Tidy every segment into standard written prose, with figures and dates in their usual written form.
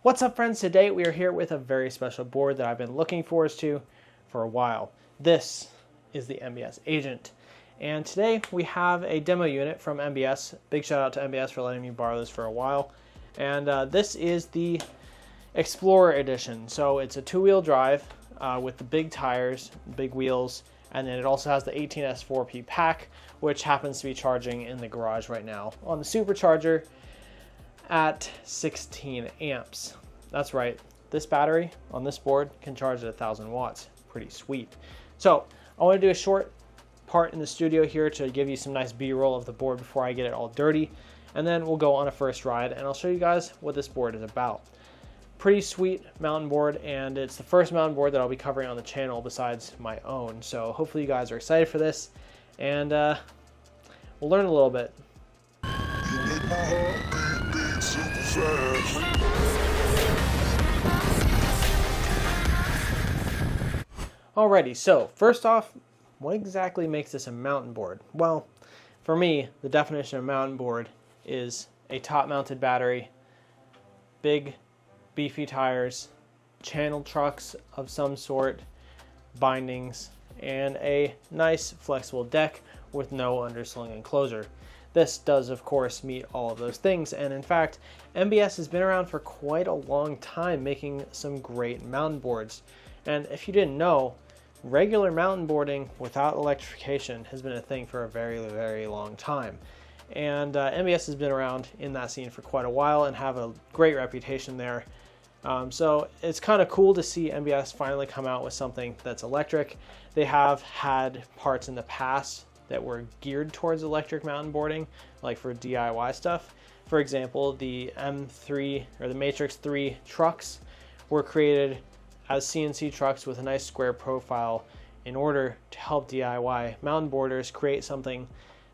What's up, friends? Today we are here with a very special board that I've been looking forward to for a while. This is the MBS Agent. And today we have a demo unit from MBS. Big shout out to MBS for letting me borrow this for a while. And this is the Explorer Edition. So it's a two-wheel drive with the big tires, big wheels, and then it also has the 18S4P pack, which happens to be charging in the garage right now on the supercharger at 16 amps. That's right, this battery on this board can charge at 1,000 watts. Pretty sweet. So I want to do a short part in the studio here to give you some nice B-roll of the board before I get it all dirty, and then we'll go on a first ride and I'll show you guys what this board is about. Pretty sweet mountain board, and it's the first mountain board that I'll be covering on the channel besides my own. So hopefully you guys are excited for this, and we'll learn a little bit. Alrighty, so first off, what exactly makes this a mountain board? Well, for me, the definition of mountain board is a top-mounted battery, big, beefy tires, channel trucks of some sort, bindings, and a nice flexible deck with no undersling enclosure. This does, of course, meet all of those things, and in fact, MBS has been around for quite a long time making some great mountain boards. And if you didn't know, regular mountain boarding without electrification has been a thing for a very, very long time. And MBS has been around in that scene for quite a while and have a great reputation there. So it's kind of cool to see MBS finally come out with something that's electric. They have had parts in the past that were geared towards electric mountain boarding, like for DIY stuff. For example, the M3 or the Matrix 3 trucks were created as CNC trucks with a nice square profile in order to help DIY mountain boarders create something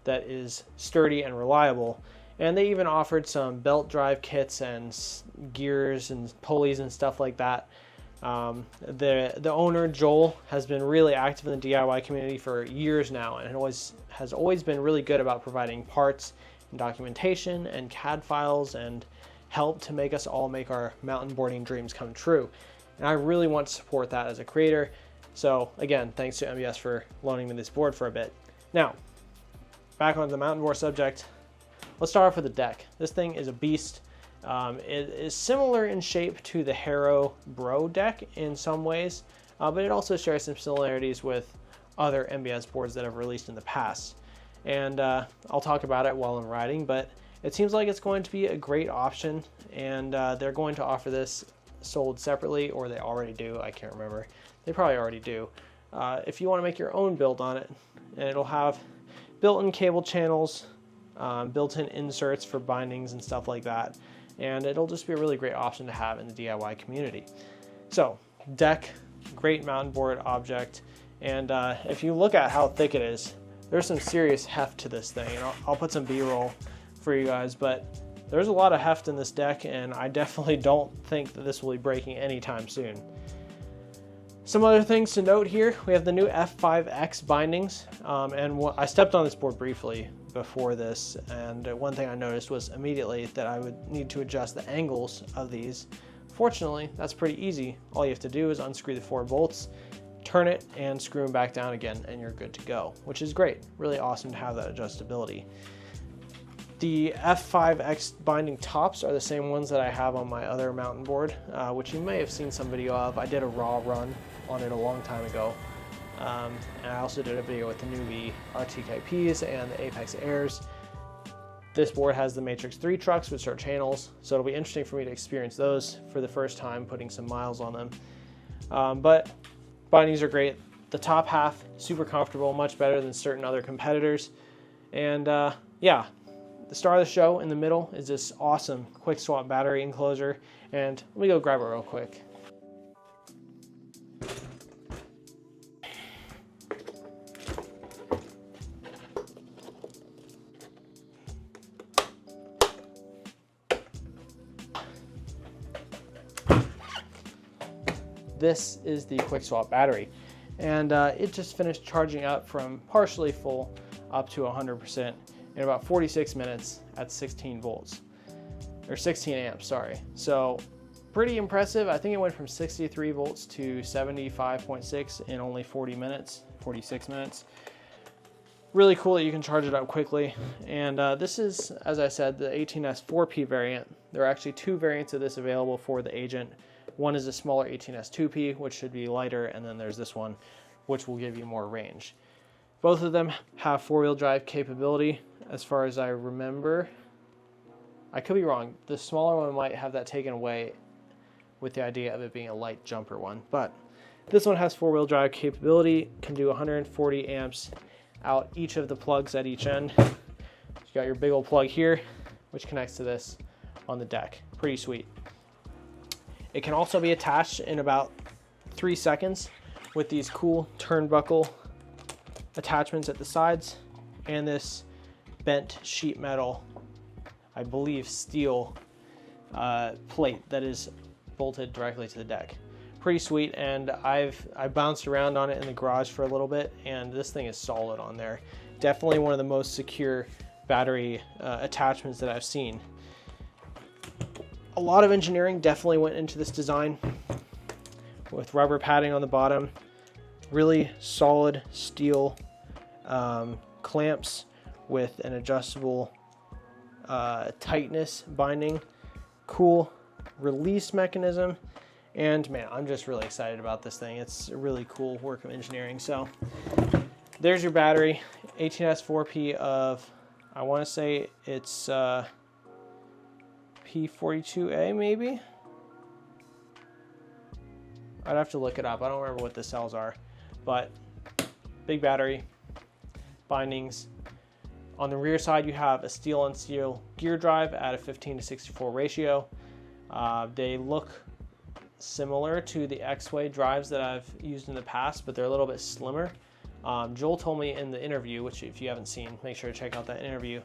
that is sturdy and reliable. And they even offered some belt drive kits and gears and pulleys and stuff like that. The owner, Joel, has been really active in the DIY community for years now, and has always been really good about providing parts and documentation and CAD files and help to make us all make our mountain boarding dreams come true. And I really want to support that as a creator. So again, thanks to MBS for loaning me this board for a bit. Now, back onto the mountain board subject. Let's start off with the deck. This thing is a beast. It is similar in shape to the Harrow Bro deck in some ways, but it also shares some similarities with other MBS boards that have released in the past. And I'll talk about it while I'm riding, but it seems like it's going to be a great option, and they're going to offer this sold separately, or they already do. I can't remember. They probably already do. If you want to make your own build on it, and it'll have built-in cable channels, built-in inserts for bindings and stuff like that, and it'll just be a really great option to have in the DIY community. So, deck, great mountain board object, and if you look at how thick it is, there's some serious heft to this thing, and I'll put some B-roll for you guys, but there's a lot of heft in this deck, and I definitely don't think that this will be breaking anytime soon. Some other things to note here, we have the new F5X bindings, and I stepped on this board briefly before this, and one thing I noticed was immediately that I would need to adjust the angles of these. Fortunately, that's pretty easy. All you have to do is unscrew the 4 bolts, turn it, and screw them back down again, and you're good to go, which is great. Really awesome to have that adjustability. The F5X binding tops are the same ones that I have on my other mountain board, which you may have seen some video of. I did a raw run on it a long time ago. And I also did a video with the Newbie RTKPs and the Apex Airs. This board has the Matrix 3 trucks, which are channels, so it'll be interesting for me to experience those for the first time, putting some miles on them. But bindings are great. The top half, super comfortable, much better than certain other competitors. And yeah, the star of the show in the middle is this awesome quick swap battery enclosure. And let me go grab it real quick. This is the quick swap battery, and it just finished charging up from partially full up to 100% in about 46 minutes at 16 volts, or 16 amps, sorry. So pretty impressive. I think it went from 63 volts to 75.6 in only 46 minutes. Really cool that you can charge it up quickly. And this is, as I said, the 18S 4P variant. There are actually two variants of this available for the Agent. One is a smaller 18S 2P, which should be lighter, and then there's this one, which will give you more range. Both of them have four-wheel drive capability, as far as I remember. I could be wrong. The smaller one might have that taken away with the idea of it being a light jumper one, but this one has four-wheel drive capability, can do 140 amps out each of the plugs at each end. You got your big old plug here, which connects to this on the deck. Pretty sweet. It can also be attached in about 3 seconds with these cool turnbuckle attachments at the sides and this bent sheet metal, I believe steel plate that is bolted directly to the deck. Pretty sweet, and I bounced around on it in the garage for a little bit, and this thing is solid on there. Definitely one of the most secure battery attachments that I've seen. A lot of engineering definitely went into this design with rubber padding on the bottom, really solid steel clamps with an adjustable tightness binding, cool release mechanism. And man, I'm just really excited about this thing. It's a really cool work of engineering. So there's your battery, 18S 4P of, I want to say it's P42A maybe? I'd have to look it up. I don't remember what the cells are, but big battery, bindings. On the rear side, you have a steel on steel gear drive at a 15:64 ratio. They look similar to the Exway drives that I've used in the past, but they're a little bit slimmer. Joel told me in the interview, which if you haven't seen, make sure to check out that interview.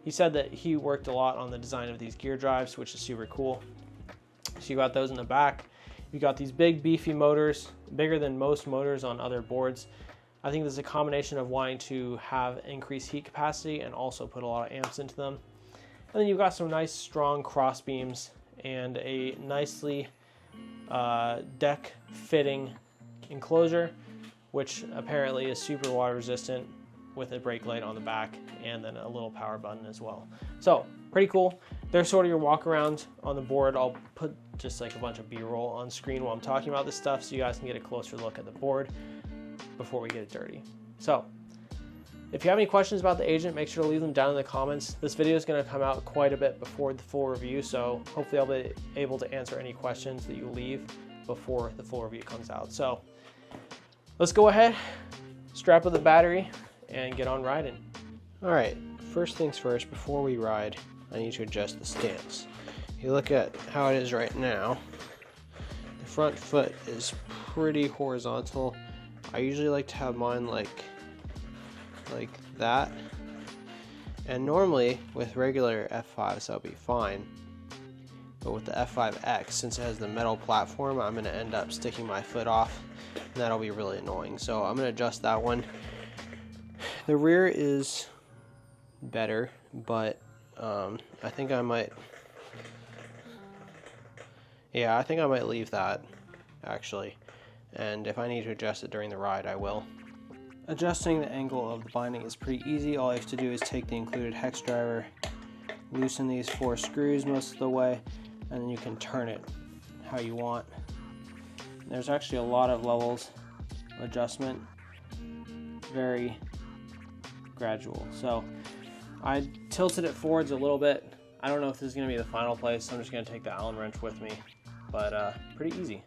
He said that he worked a lot on the design of these gear drives, which is super cool. So you got those in the back. You got these big beefy motors, bigger than most motors on other boards. I think this is a combination of wanting to have increased heat capacity and also put a lot of amps into them. And then you've got some nice strong cross beams and a nicely deck fitting enclosure, which apparently is super water resistant with a brake light on the back and then a little power button as well. So pretty cool. There's sort of your walk around on the board. I'll put just like a bunch of B-roll on screen while I'm talking about this stuff so you guys can get a closer look at the board before we get it dirty. So if you have any questions about the Agent, make sure to leave them down in the comments. This video is going to come out quite a bit before the full review, so hopefully I'll be able to answer any questions that you leave before the full review comes out. So let's go ahead, strap up the battery, and get on riding. All right, first things first, before we ride, I need to adjust the stance. You look at how it is right now. The front foot is pretty horizontal. I usually like to have mine like that, and normally with regular F5s that'll be fine, but with the F5X, since it has the metal platform, I'm going to end up sticking my foot off, and that'll be really annoying. So I'm going to adjust that one. The rear is better, but I think I might leave that actually, and if I need to adjust it during the ride, I will. Adjusting the angle of the binding is pretty easy. All I have to do is take the included hex driver, loosen these 4 screws most of the way, and then you can turn it how you want. There's actually a lot of levels of adjustment, very gradual. So I tilted it forwards a little bit. I don't know if this is going to be the final place, so I'm just going to take the Allen wrench with me, but pretty easy.